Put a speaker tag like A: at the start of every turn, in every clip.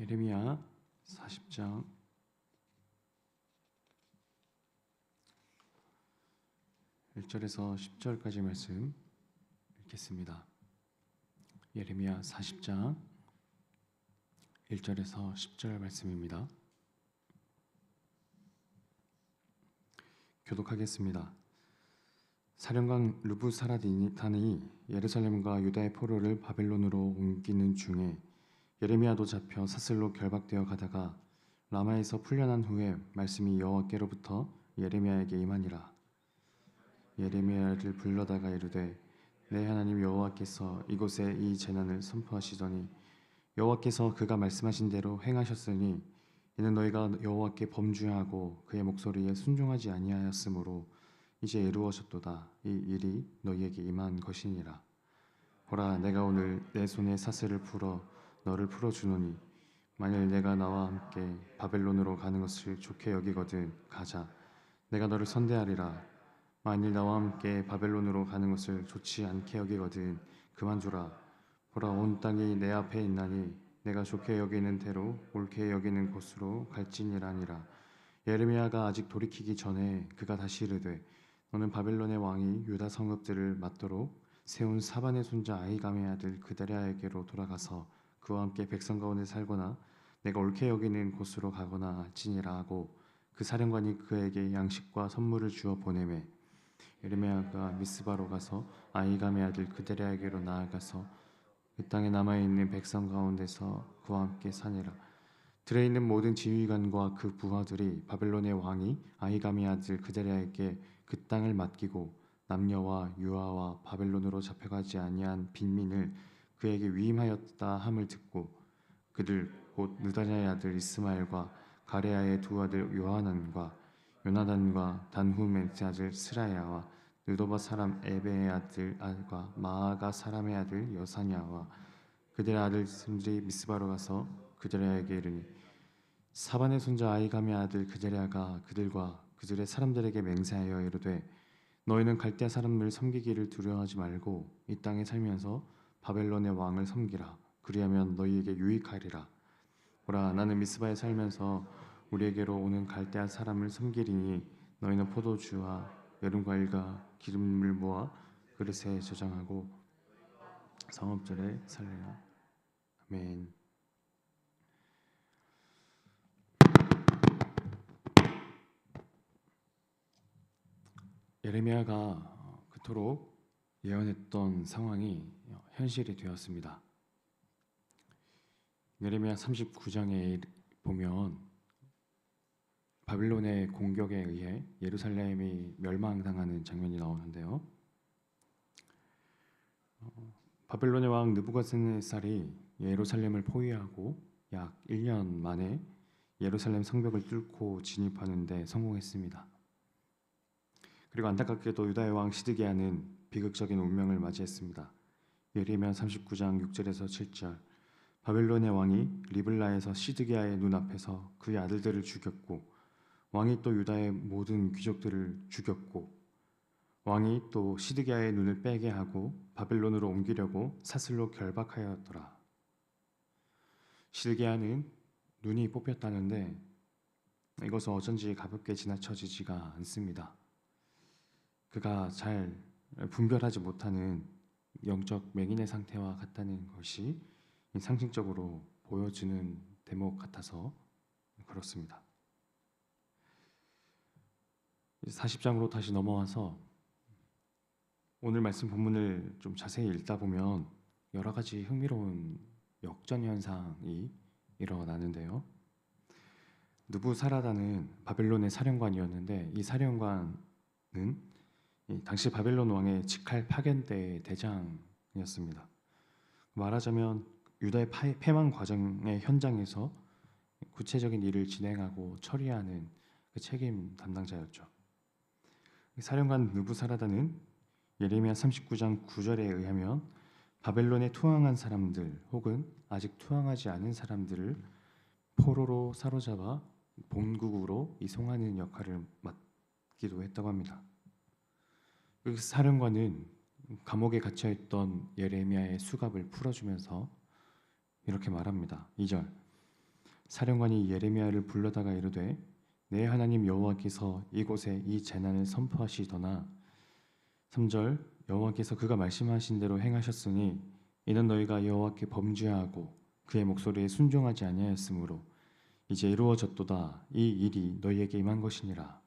A: 예레미야 40장 1절에서 10절까지 말씀 읽겠습니다. 예레미야 40장 1절에서 10절 말씀입니다. 교독하겠습니다. 사령관 르부사라단이 예루살렘과 유다의 포로를 바벨론으로 옮기는 중에 예레미야도 잡혀 사슬로 결박되어 가다가 라마에서 풀려난 후에 말씀이 여호와께로부터 예레미야에게 임하니라. 예레미야를 불러다가 이르되 내 하나님 여호와께서 이곳에 이 재난을 선포하시더니 여호와께서 그가 말씀하신 대로 행하셨으니 이는 너희가 여호와께 범죄하고 그의 목소리에 순종하지 아니하였으므로 이제 이루어졌도다. 이 일이 너희에게 임한 것이니라. 보라, 내가 오늘 내 손에 사슬을 풀어 너를 풀어주노니 만일 내가 나와 함께 바벨론으로 가는 것을 좋게 여기거든 가자. 내가 너를 선대하리라. 만일 나와 함께 바벨론으로 가는 것을 좋지 않게 여기거든 그만두라. 보라, 온 땅이 내 앞에 있나니 내가 좋게 여기는 대로 옳게 여기는 곳으로 갈지니라니라. 예레미야가 아직 돌이키기 전에 그가 다시 이르되 너는 바벨론의 왕이 유다 성읍들을 맞도록 세운 사반의 손자 아히감의 아들 그다랴에게로 돌아가서 그와 함께 백성 가운데 살거나 내가 옳게 여기는 곳으로 가거나 할지니라 하고 그 사령관이 그에게 양식과 선물을 주어 보내매 예레미야가 미스바로 가서 아히감의 아들 그다랴에게로 나아가서 그 땅에 남아있는 백성 가운데서 그와 함께 사니라. 들에 있는 모든 지휘관과 그 부하들이 바벨론의 왕이 아히감의 아들 그다랴에게 그 땅을 맡기고 남녀와 유아와 바벨론으로 잡혀가지 아니한 빈민을 그에게 위임하였다 함을 듣고 그들 곧 느다냐의 아들 이스마엘과 가레야의 두 아들 요하난과 요나단과 단후멜의 아들 스라야와 느도바 사람 에베의 아들 알과 마아가 사람의 아들 여사냐와 그들의 아들들이 미스바로 가서 그다랴에게 이르니 사반의 손자 아히감의 아들 그다랴가 그들과 그들의 사람들에게 맹세하여 이르되 너희는 갈대아 사람을 섬기기를 두려워하지 말고 이 땅에 살면서 바벨론의 왕을 섬기라. 그리하면 너희에게 유익하리라. 보라, 나는 미스바에 살면서 우리에게로 오는 갈대아 사람을 섬기리니 너희는 포도주와 여름 과일과 기름을 모아 그릇에 저장하고 성읍절에 살리라. 아멘. 예레미야가 그토록 예언했던 상황이 현실이 되었습니다. 예레미야 39장에 보면 바빌론의 공격에 의해 예루살렘이 멸망당하는 장면이 나오는데요. 바벨론의 왕 느부갓네살이 예루살렘을 포위하고 약 1년 만에 예루살렘 성벽을 뚫고 진입하는 데 성공했습니다. 그리고 안타깝게도 유다의 왕 시드기야는 비극적인 운명을 맞이했습니다. 예레미야 39장 6절에서 7절 바벨론의 왕이 리블라에서 시드기야의 눈앞에서 그의 아들들을 죽였고 왕이 또 유다의 모든 귀족들을 죽였고 왕이 또 시드기야의 눈을 빼게 하고 바벨론으로 옮기려고 사슬로 결박하였더라. 시드기야는 눈이 뽑혔다는데 이것은 어쩐지 가볍게 지나쳐지지가 않습니다. 그가 잘 분별하지 못하는 영적 맹인의 상태와 같다는 것이 상징적으로 보여주는 대목 같아서 그렇습니다. 40장으로 다시 넘어와서 오늘 말씀 본문을 좀 자세히 읽다 보면 여러 가지 흥미로운 역전 현상이 일어나는데요. 느부사라단은 바벨론의 사령관이었는데 이 사령관은 당시 바벨론 왕의 직할 파견대의 대장이었습니다. 말하자면 유다의 패망 과정의 현장에서 구체적인 일을 진행하고 처리하는 그 책임 담당자였죠. 사령관 느부사라단은 예레미야 39장 9절에 의하면 바벨론에 투항한 사람들 혹은 아직 투항하지 않은 사람들을 포로로 사로잡아 본국으로 이송하는 역할을 맡기도 했다고 합니다. 그 사령관은 감옥에 갇혀있던 예레미야의 수갑을 풀어주면서 이렇게 말합니다. 2절 사령관이 예레미야를 불러다가 이르되 내 하나님 여호와께서 이곳에 이 재난을 선포하시더나 3절 여호와께서 그가 말씀하신 대로 행하셨으니 이는 너희가 여호와께 범죄하고 그의 목소리에 순종하지 아니하였으므로 이제 이루어졌도다. 이 일이 너희에게 임한 것이니라.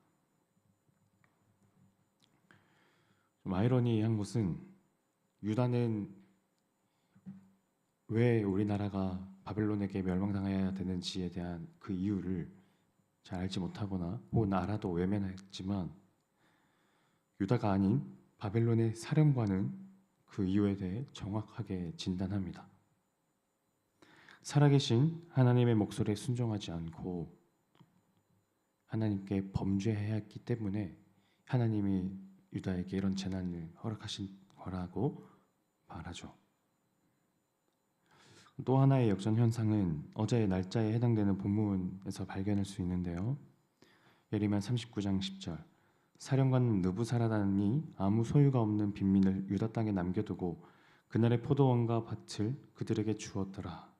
A: 좀 아이러니한 것은 유다는 왜 우리나라가 바벨론에게 멸망당해야 되는지에 대한 그 이유를 잘 알지 못하거나 혹은 알아도 외면했지만 유다가 아닌 바벨론의 사령관은 그 이유에 대해 정확하게 진단합니다. 살아계신 하나님의 목소리에 순종하지 않고 하나님께 범죄해야 했기 때문에 하나님이 유다에게 이런 재난을 허락하신 거라고 말하죠. 또 하나의 역전 현상은 어제의 날짜에 해당되는 본문에서 발견할 수 있는데요. 예레미야 39장 10절 사령관 느부사라단이 아무 소유가 없는 빈민을 유다 땅에 남겨두고 그날의 포도원과 밭을 그들에게 주었더라.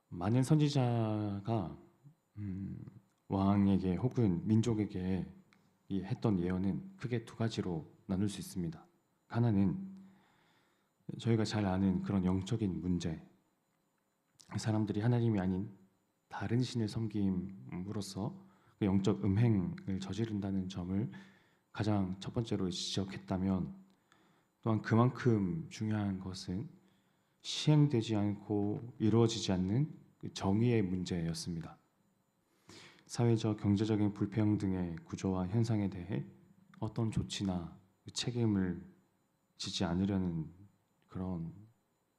A: 많은 선지자가 왕에게 혹은 민족에게 했던 예언은 크게 두 가지로 나눌 수 있습니다. 하나는 저희가 잘 아는 그런 영적인 문제, 사람들이 하나님이 아닌 다른 신을 섬김으로써 그 영적 음행을 저지른다는 점을 가장 첫 번째로 지적했다면, 또한 그만큼 중요한 것은 시행되지 않고 이루어지지 않는 그 정의의 문제였습니다. 사회적, 경제적인 불평등의 구조와 현상에 대해 어떤 조치나 책임을 지지 않으려는 그런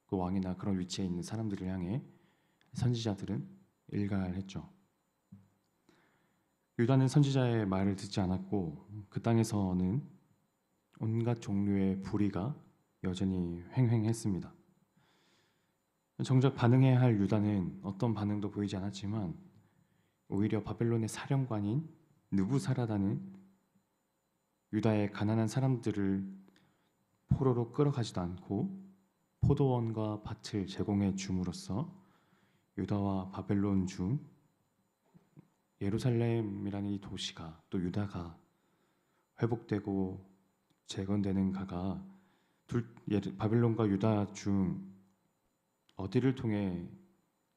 A: 그 왕이나 그런 위치에 있는 사람들을 향해 선지자들은 일갈했죠. 유다는 선지자의 말을 듣지 않았고 그 땅에서는 온갖 종류의 불의가 여전히 횡행했습니다. 정작 반응해야 할 유다는 어떤 반응도 보이지 않았지만 오히려 바벨론의 사령관인 느부사라단은 유다의 가난한 사람들을 포로로 끌어가지도 않고 포도원과 밭을 제공해 줌으로써 유다와 바벨론 중 예루살렘이라는 이 도시가 또 유다가 회복되고 재건되는 가가 바벨론과 유다 중 어디를 통해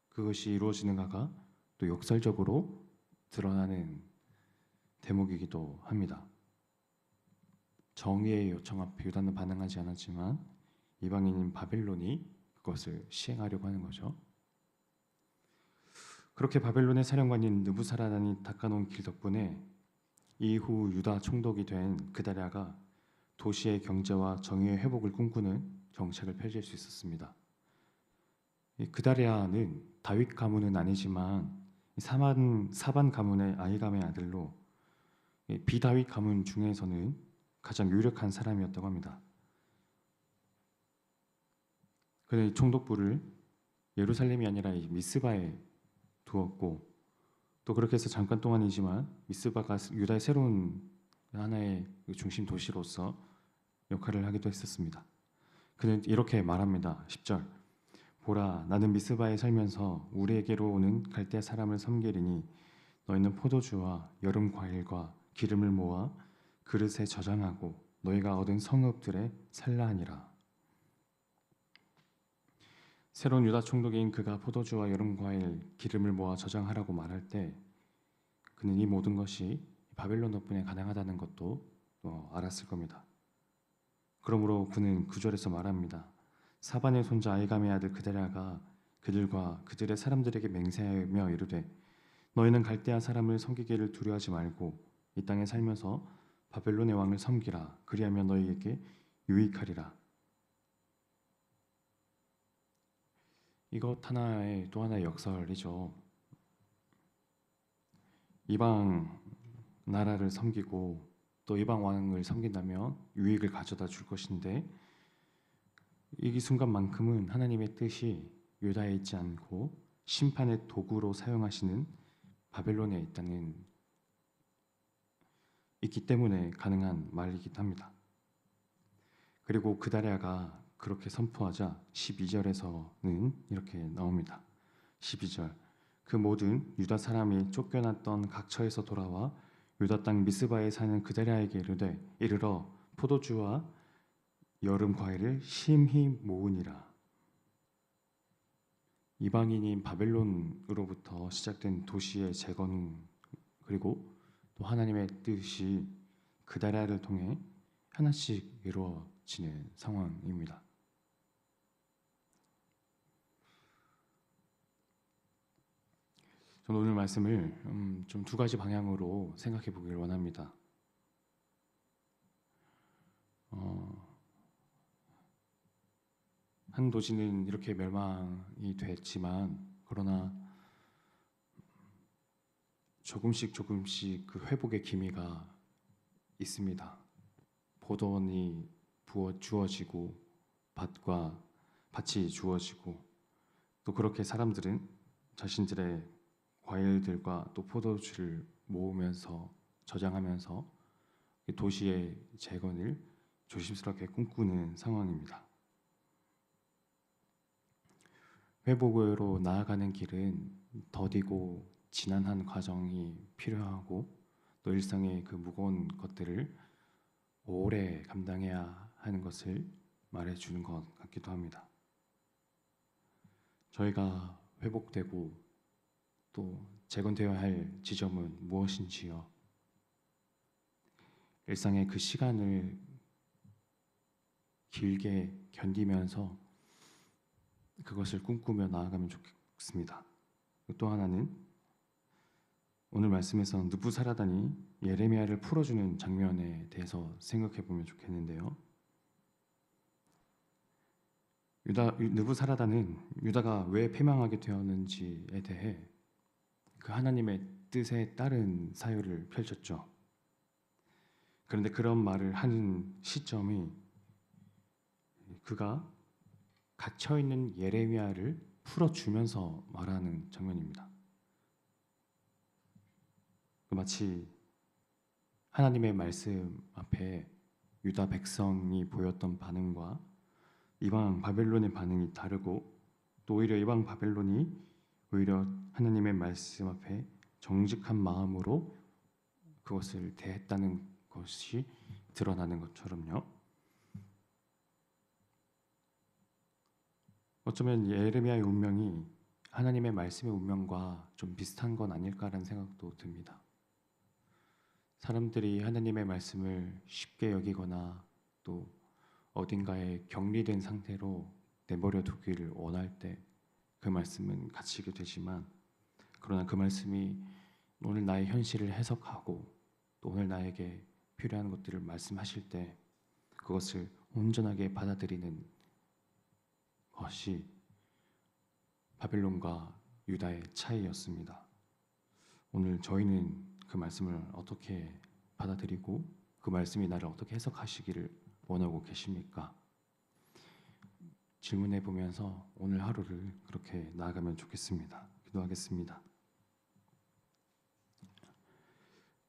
A: 그것이 이루어지는가가 또 역설적으로 드러나는 대목이기도 합니다. 정의의 요청 앞에 유다는 반응하지 않았지만 이방인인 바벨론이 그것을 시행하려고 하는 거죠. 그렇게 바벨론의 사령관인 느부사라단이 닦아놓은 길 덕분에 이후 유다 총독이 된 그다랴가 도시의 경제와 정의의 회복을 꿈꾸는 정책을 펼칠 수 있었습니다. 그다랴는 다윗 가문은 아니지만 사반 가문의 아히감의 아들로 비다윗 가문 중에서는 가장 유력한 사람이었다고 합니다. 그는 총독부를 예루살렘이 아니라 미스바에 두었고 또 그렇게 해서 잠깐 동안이지만 미스바가 유다의 새로운 하나의 중심 도시로서 역할을 하기도 했었습니다. 그는 이렇게 말합니다. 10절 보라 나는 미스바에 살면서 우리에게로 오는 갈대 사람을 섬기리니 너희는 포도주와 여름 과일과 기름을 모아 그릇에 저장하고 너희가 얻은 성읍들에 살라하니라. 새로운 유다 총독인 그가 포도주와 여름 과일, 기름을 모아 저장하라고 말할 때 그는 이 모든 것이 바벨론 덕분에 가능하다는 것도 알았을 겁니다. 그러므로 그는 9절에서 말합니다. 사반의 손자 아히감의 아들 그다랴가 그들과 그들의 사람들에게 맹세하며 이르되 너희는 갈대아 사람을 섬기기를 두려워하지 말고 이 땅에 살면서 바벨론의 왕을 섬기라. 그리하면 너희에게 유익하리라. 이것 하나의 또 하나의 역설이죠. 이방 나라를 섬기고 또 이방 왕을 섬긴다면 유익을 가져다 줄 것인데 이 순간만큼은 하나님의 뜻이 유다에 있지 않고 심판의 도구로 사용하시는 바벨론에 있기 때문에 가능한 말이기도 합니다. 그리고 그다랴가 그렇게 선포하자 12절에서는 이렇게 나옵니다. 12절. 그 모든 유다 사람이 쫓겨났던 각처에서 돌아와 유다 땅 미스바에 사는 그다리아에게 이르러 포도주와 여름 과일을 심히 모으니라. 이방인인 바벨론으로부터 시작된 도시의 재건, 그리고 또 하나님의 뜻이 그다리아를 통해 하나씩 이루어지는 상황입니다. 저는 오늘 말씀을 좀 두 가지 방향으로 생각해 보기를 원합니다. 한 도시는 이렇게 멸망이 됐지만, 그러나 조금씩 그 회복의 기미가 있습니다. 포도원이 주어지고 밭이 주어지고, 또 그렇게 사람들은 자신들의 과일들과 또 포도주를 모으면서 저장하면서 도시의 재건을 조심스럽게 꿈꾸는 상황입니다. 회복으로 나아가는 길은 더디고 지난한 과정이 필요하고, 또 일상의 그 무거운 것들을 오래 감당해야 하는 것을 말해주는 것 같기도 합니다. 저희가 회복되고 또 재건되어야 할 지점은 무엇인지요? 일상의 그 시간을 길게 견디면서 그것을 꿈꾸며 나아가면 좋겠습니다. 또 하나는 오늘 말씀에서 느부사라단이 예레미야를 풀어주는 장면에 대해서 생각해 보면 좋겠는데요. 느부사라단은 유다가 왜 패망하게 되었는지에 대해 그 하나님의 뜻에 따른 사유를 펼쳤죠. 그런데 그런 말을 하는 시점이 그가 갇혀있는 예레미야를 풀어주면서 말하는 장면입니다. 마치 하나님의 말씀 앞에 유다 백성이 보였던 반응과 이방 바벨론의 반응이 다르고, 또 오히려 이방 바벨론이 오히려 하나님의 말씀 앞에 정직한 마음으로 그것을 대했다는 것이 드러나는 것처럼요. 어쩌면 예레미야의 운명이 하나님의 말씀의 운명과 좀 비슷한 건 아닐까라는 생각도 듭니다. 사람들이 하나님의 말씀을 쉽게 여기거나 또 어딘가에 격리된 상태로 내버려 두기를 원할 때 그 말씀은 갇히게 되지만, 그러나 그 말씀이 오늘 나의 현실을 해석하고 또 오늘 나에게 필요한 것들을 말씀하실 때 그것을 온전하게 받아들이는 것이 바벨론과 유다의 차이였습니다. 오늘 저희는 그 말씀을 어떻게 받아들이고 그 말씀이 나를 어떻게 해석하시기를 원하고 계십니까? 질문해 보면서 오늘 하루를 그렇게 나아가면 좋겠습니다. 기도하겠습니다.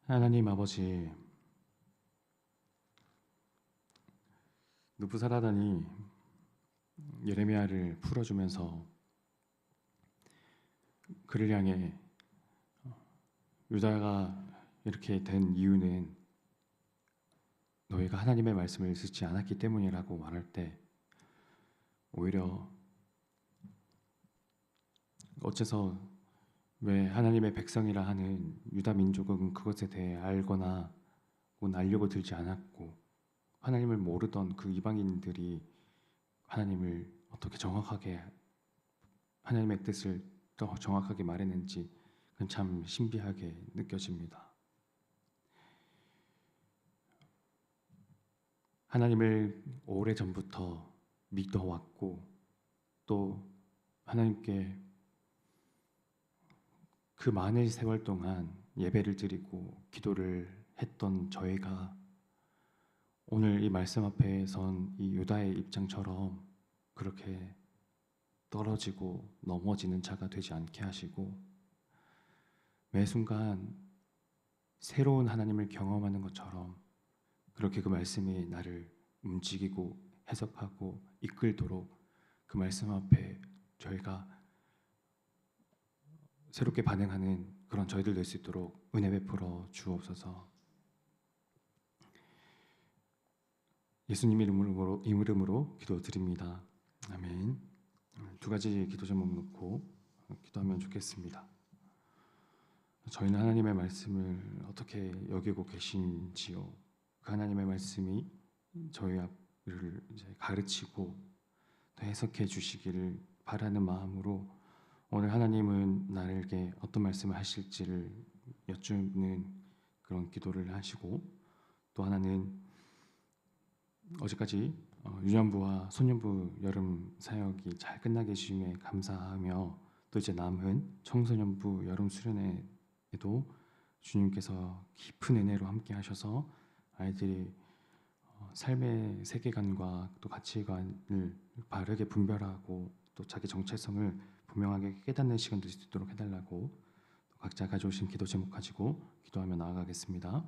A: 하나님 아버지, 느부사라단이 예레미야를 풀어주면서 그를 향해 유다가 이렇게 된 이유는 너희가 하나님의 말씀을 듣지 않았기 때문이라고 말할 때, 오히려 어째서 왜 하나님의 백성이라 하는 유다 민족은 그것에 대해 알거나 혹은 알려고 들지 않았고, 하나님을 모르던 그 이방인들이 하나님을 어떻게 정확하게 하나님의 뜻을 더 정확하게 말했는지 그건 참 신비하게 느껴집니다. 하나님을 오래전부터 믿어왔고 또 하나님께 그 많은 세월 동안 예배를 드리고 기도를 했던 저희가 오늘 이 말씀 앞에 선 이 유다의 입장처럼 그렇게 떨어지고 넘어지는 자가 되지 않게 하시고, 매 순간 새로운 하나님을 경험하는 것처럼 그렇게 그 말씀이 나를 움직이고 해석하고 이끌도록 그 말씀 앞에 저희가 새롭게 반응하는 그런 저희들 될 수 있도록 은혜 베풀어 주옵소서. 예수님 이름으로 기도드립니다. 아멘. 두 가지 기도 제목 놓고 기도하면 좋겠습니다. 저희는 하나님의 말씀을 어떻게 여기고 계신지요? 그 하나님의 말씀이 저희를 이제 가르치고 또 해석해 주시기를 바라는 마음으로 오늘 하나님은 나에게 어떤 말씀을 하실지를 여쭙는 그런 기도를 하시고, 또 하나는 어제까지 유년부와 소년부 여름 사역이 잘 끝나게 해주심에 감사하며, 또 이제 남은 청소년부 여름 수련회에도 주님께서 깊은 은혜로 함께 하셔서 아이들이 삶의 세계관과 또 가치관을 바르게 분별하고 또 자기 정체성을 분명하게 깨닫는 시간 될 수 있도록 해달라고 각자 가져오신 기도 제목 가지고 기도하며 나아가겠습니다.